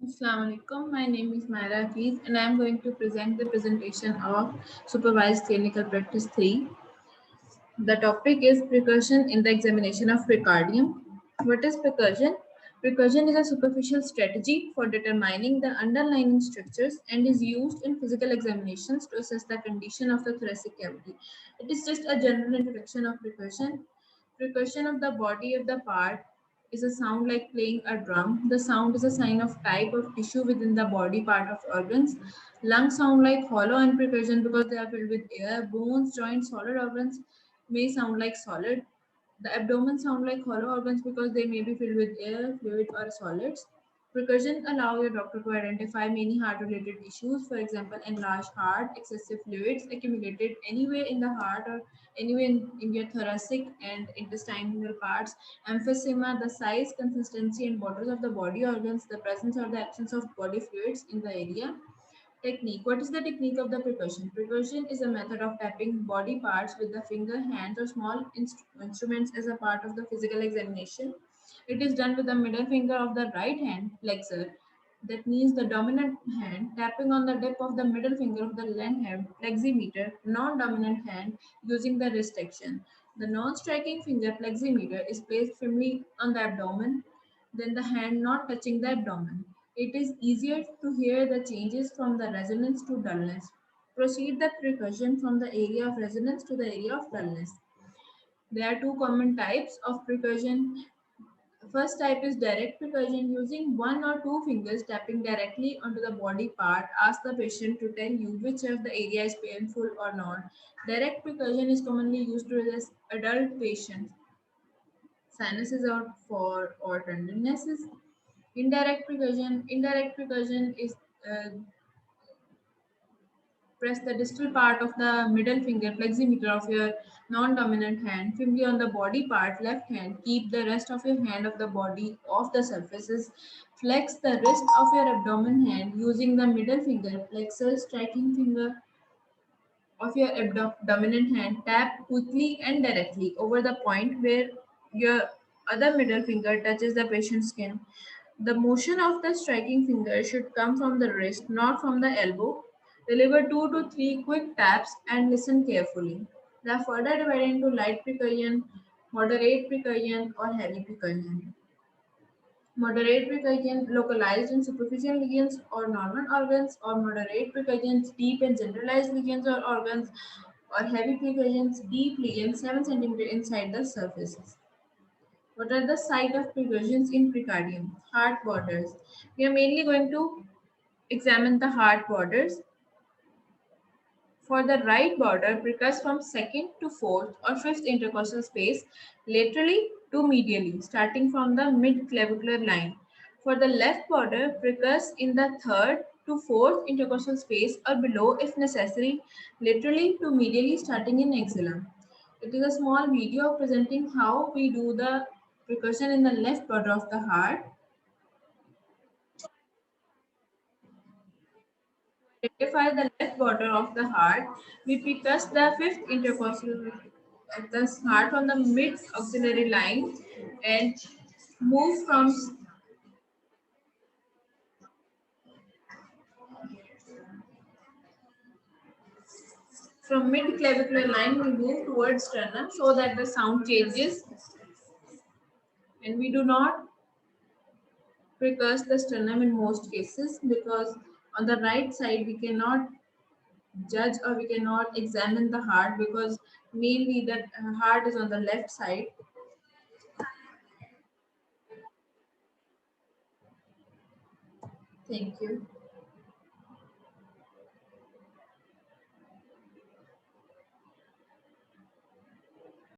Assalamu alaikum. My name is Myra Hafiz and I am going to present the presentation of Supervised Clinical Practice 3. The topic is precursion in the examination of precardium. What is precursion? Precursion is a superficial strategy for determining the underlying structures and is used in physical examinations to assess the condition of the thoracic cavity. It is just a general introduction of precursion. Precursion of the body of the part is a sound like playing a drum. The sound is a sign of type of tissue within the body part of organs. Lungs sound like hollow and precursion because they are filled with air. Bones, joints, solid organs may sound like solid. The abdomen sound like hollow organs because they may be filled with air, fluid, or solids. Precaution allow your doctor to identify many heart-related issues, for example, enlarged heart, excessive fluids accumulated anywhere in the heart or anywhere in your thoracic and intestinal parts, emphysema, the size, consistency, and borders of the body organs, the presence or the absence of body fluids in the area. Technique. What is the technique of the percussion? Percussion is a method of tapping body parts with the finger, hands, or small instruments as a part of the physical examination. It is done with the middle finger of the right hand flexor. That means the dominant hand tapping on the tip of the middle finger of the left hand fleximeter, non-dominant hand using the wrist action. The non-striking finger fleximeter is placed firmly on the abdomen, then the hand not touching the abdomen. It is easier to hear the changes from the resonance to dullness. Proceed the percussion from the area of resonance to the area of dullness. There are two common types of percussion. First type is direct percussion using one or two fingers tapping directly onto the body part. Ask the patient to tell you which of the area is painful or not. Direct percussion is commonly used to assess adult patients. Sinuses out for or tendernesses. Indirect percussion is uh, press the distal part of the middle finger fleximeter of your non-dominant hand firmly on the body part left hand. Keep the rest of your hand of the body off the surfaces. Flex the wrist of your abdomen hand using the middle finger flexor striking finger of your dominant hand. Tap quickly and directly over the point where your other middle finger touches the patient's skin. The motion of the striking finger should come from the wrist, not from the elbow. Deliver 2 to 3 quick taps and listen carefully. They are further divided into light percussion, moderate percussion, or heavy percussion. Moderate percussion localized in superficial lesions or normal organs, or moderate percussions deep and generalized lesions or organs, or heavy percussions deep lesions 7 centimeters inside the surfaces. What are the site of percussions in precardium? Heart borders. We are mainly going to examine the heart borders. For the right border, percuss from second to fourth or fifth intercostal space, laterally to medially, starting from the mid-clavicular line. For the left border, percuss in the third to fourth intercostal space or below if necessary, laterally to medially, starting in axilla. It is a small video presenting how we do the percussion in the left border of the heart. Identify the left border of the heart. We percuss the fifth intercostal at the heart from the mid auxiliary line and move from mid clavicular line. We move towards sternum so that the sound changes, and we do not percuss the sternum in most cases because on the right side we cannot judge or we cannot examine the heart because mainly the heart is on the left side. Thank you.